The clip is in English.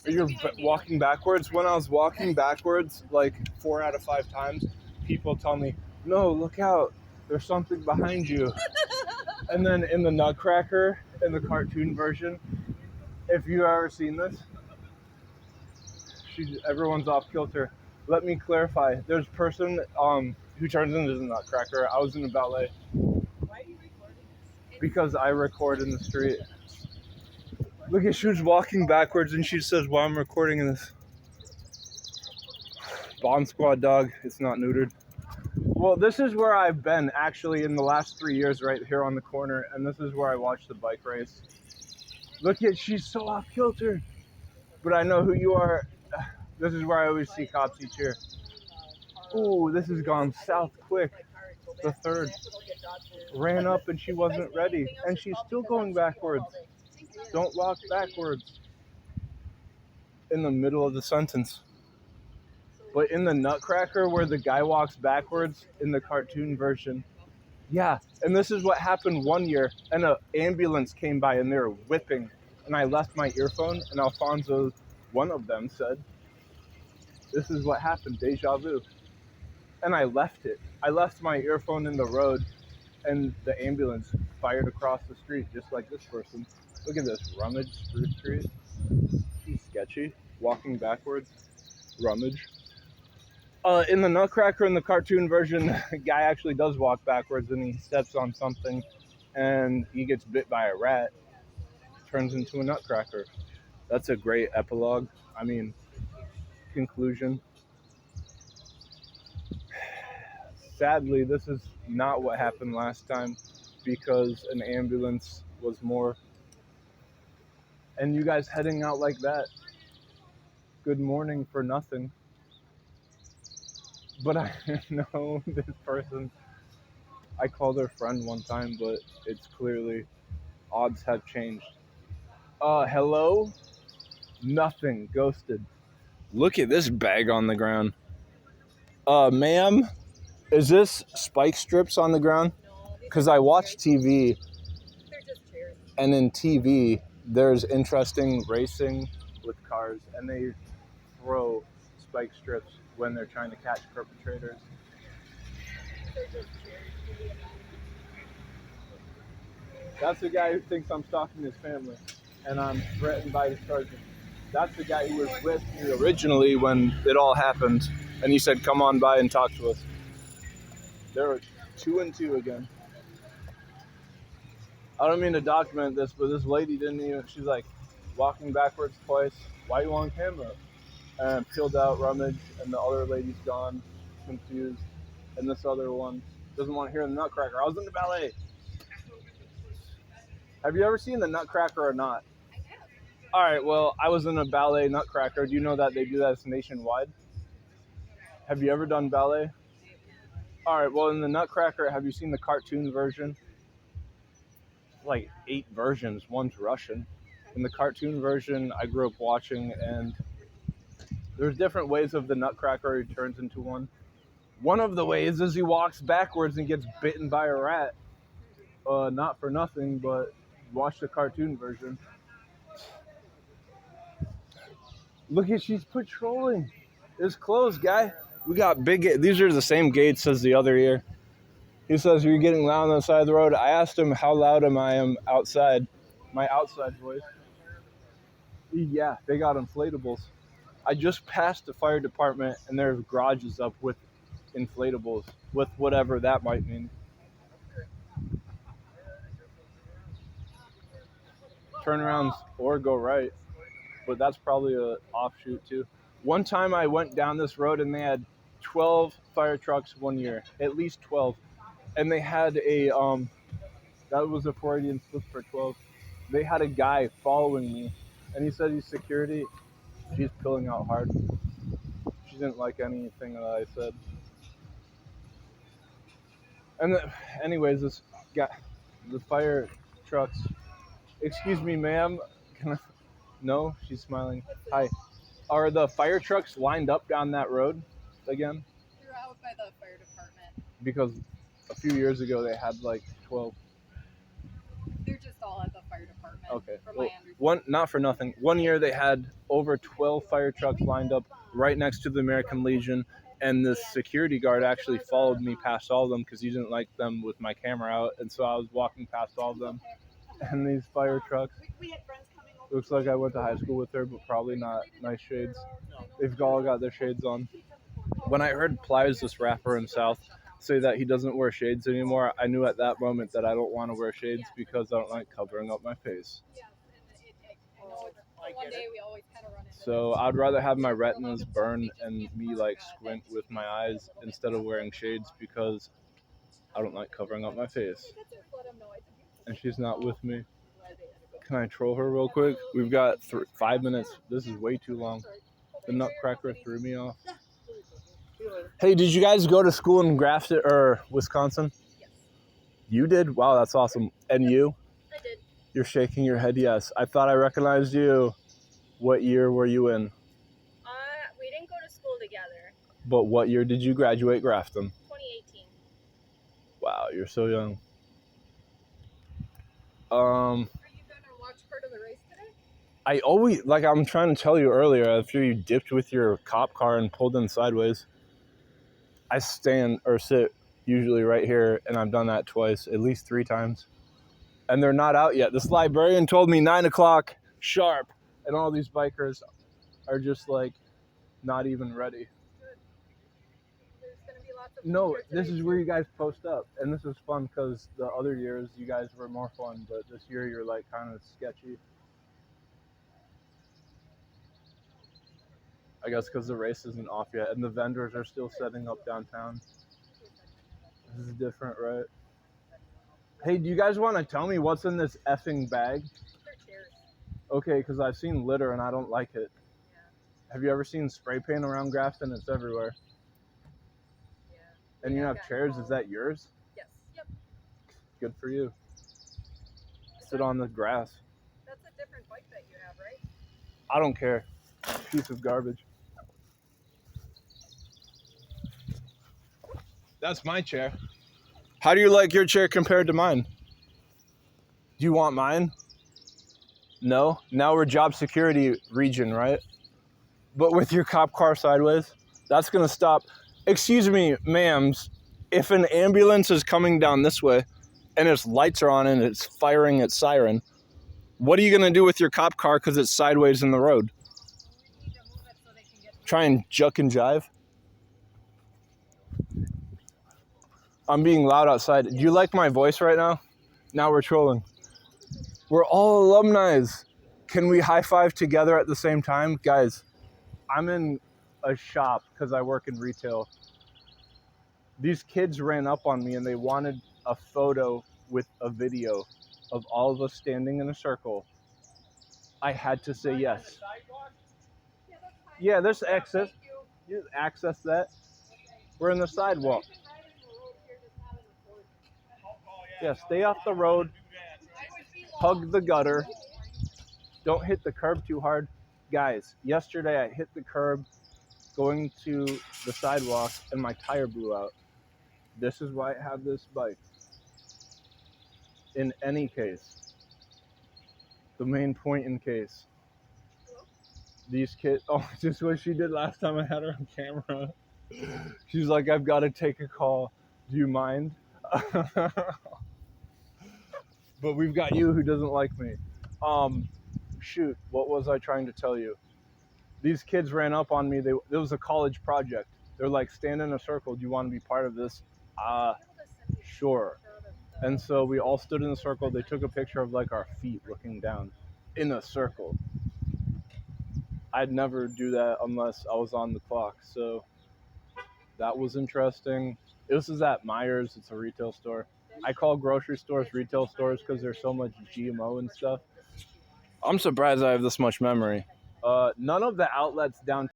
You're walking backwards. When I was walking backwards, like 4 out of 5 times, people tell me, "No, look out! There's something behind you." And then in the Nutcracker, in the cartoon version, if you've ever seen this, everyone's off kilter. Let me clarify. There's a person who turns into the Nutcracker. I was in the ballet. Why are you recording this? Because I record in the street. Look at she was walking backwards and she says, "Why I'm recording this." Bomb Squad dog. It's not neutered. Well, this is where I've been actually in the last 3 years, right here on the corner, and this is where I watched the bike race. Look at, she's so off kilter. But I know who you are. This is where I always see cops each year. Ooh, this has gone south quick. The third ran up and she wasn't ready, and she's still going backwards. Don't walk backwards. In the middle of the sentence. But in the Nutcracker, where the guy walks backwards in the cartoon version, yeah. And this is what happened one year, and an ambulance came by and they were whipping, and I left my earphone, and Alfonso, one of them, said, "This is what happened, deja vu." And I left it. I left my earphone in the road, and the ambulance fired across the street, just like this person. Look at this, Rummage, Spruce Street. He's sketchy, walking backwards, Rummage. In the Nutcracker, in the cartoon version, the guy actually does walk backwards and he steps on something and he gets bit by a rat, turns into a Nutcracker. That's a great epilogue. I mean, conclusion. Sadly, this is not what happened last time because an ambulance was more. And you guys heading out like that, good morning for nothing. But I know this person, I called her friend one time, but it's clearly odds have changed. Hello? Nothing. Ghosted. Look at this bag on the ground. Ma'am, is this spike strips on the ground? Because I watch TV, They're just chairs. and in TV, there's interesting racing with cars, and they throw spike strips when they're trying to catch perpetrators. They're just chairs. That's the guy who thinks I'm stalking his family, and I'm threatened by the sergeant. That's the guy who was with me originally when it all happened, and he said, "Come on by and talk to us." There were 2 and 2 again. I don't mean to document this, but this lady didn't even, she's like walking backwards twice. "Why are you on camera?" And peeled out Rummage, and the other lady's gone, confused, and this other one doesn't want to hear the Nutcracker. I was in the ballet. Have you ever seen the Nutcracker or not? I have. All right, well, I was in a ballet Nutcracker. Do you know that they do that nationwide? Have you ever done ballet? All right, well, in the Nutcracker, have you seen the cartoon version? Like 8 versions. One's Russian. In the cartoon version, I grew up watching, and there's different ways of the Nutcracker. He turns into one. One of the ways is he walks backwards and gets bitten by a rat. Not for nothing, but watch the cartoon version. Look at, she's patrolling. It's closed, guy. We got big. These are the same gates as the other year. He says, "You're getting loud on the side of the road." I asked him how loud am I outside. My outside voice. Yeah, they got inflatables. I just passed the fire department and there's garages up with inflatables, with whatever that might mean. Turnarounds or go right, but that's probably an offshoot too. One time I went down this road and they had 12 fire trucks one year, at least 12. And they had a, that was a Freudian slip for 12. They had a guy following me, and he said he's security. She's pulling out hard. She didn't like anything that I said. And anyways, this guy, the fire trucks. "Excuse me, ma'am. Can I?" No, she's smiling. "Hi. Are the fire trucks lined up down that road again?" They're out by the fire department. Because a few years ago they had like 12. They're just all at the fire department. Okay. From Well, my understanding. one, not for nothing. One year they had over 12 fire trucks lined up right next to the American Legion, and the security guard actually followed me past all of them because he didn't like them with my camera out, and so I was walking past all of them. And these fire trucks. We had friends coming over. Looks like I went to high school with her, but probably not. Nice shades. They've all got their shades on. When I heard Plies, this rapper in South, say that he doesn't wear shades anymore, I knew at that moment that I don't want to wear shades because I don't like covering up my face. Yeah, and I know it's one day we always kind of run into So this. I'd rather have my retinas burn and me like squint with my eyes instead of wearing shades because I don't like covering up my face. And she's not with me. Can I troll her real quick? We've got 5 minutes. This is way too long. The Nutcracker threw me off. Hey, did you guys go to school in Grafton or Wisconsin? Yes. You did? Wow, that's awesome. And you? I did. You're shaking your head yes. I thought I recognized you. What year were you in? We didn't go to school together. But what year did you graduate Grafton? 2018. Wow, you're so young. Are you gonna watch part of the race today? I always, like I'm trying to tell you earlier, after you dipped with your cop car and pulled in sideways, I stand or sit usually right here, and I've done that twice, at least 3 times. And they're not out yet. This librarian told me 9 o'clock sharp, and all these bikers are just like not even ready. There's gonna be lots of No, food here this today, is where you guys post up, and this is fun because the other years you guys were more fun, but this year you're like kind of sketchy. I guess because the race isn't off yet, and the vendors are still setting up downtown. This is different, right? Hey, do you guys want to tell me what's in this effing bag? They're chairs. Okay, because I've seen litter and I don't like it. Yeah. Have you ever seen spray paint around Grafton? It's everywhere. Yeah. And you have got chairs. all- Is that yours? Yes. Yep. Good for you. Sit on the grass. That's a different bike that you have, right? I don't care. Piece of garbage. That's my chair. How do you like your chair compared to mine? Do you want mine? No? Now we're job security region, right? But with your cop car sideways, that's gonna stop. Excuse me, ma'ams, if an ambulance is coming down this way and its lights are on and it's firing its siren, what are you gonna do with your cop car because it's sideways in the road? We need to move it so they can get. Try and juck and jive? I'm being loud outside. Do you like my voice right now? Now we're trolling. We're all alumni. Can we high five together at the same time? Guys, I'm in a shop because I work in retail. These kids ran up on me and they wanted a photo with a video of all of us standing in a circle. I had to say yes. Yeah, that's fine. Yeah, there's access. Thank you. You access that. We're in the sidewalk. You can ride in the road here, just not in the court. Yeah, stay off the road. I would be Hug the gutter. Don't hit the curb too hard. Guys, yesterday I hit the curb going to the sidewalk and my tire blew out. This is why I have this bike. In any case, the main point in case, these kids, oh, just what she did last time I had her on camera. She's like, I've got to take a call. Do you mind? But we've got you who doesn't like me. Shoot, what was I trying to tell you? These kids ran up on me. It was a college project. They're like, stand in a circle. Do you want to be part of this? Sure. And so we all stood in a circle. They took a picture of like our feet looking down in a circle. I'd never do that unless I was on the clock. So that was interesting. This is at Myers. It's a retail store. I call grocery stores retail stores because there's so much GMO and stuff. I'm surprised I have this much memory. None of the outlets downtown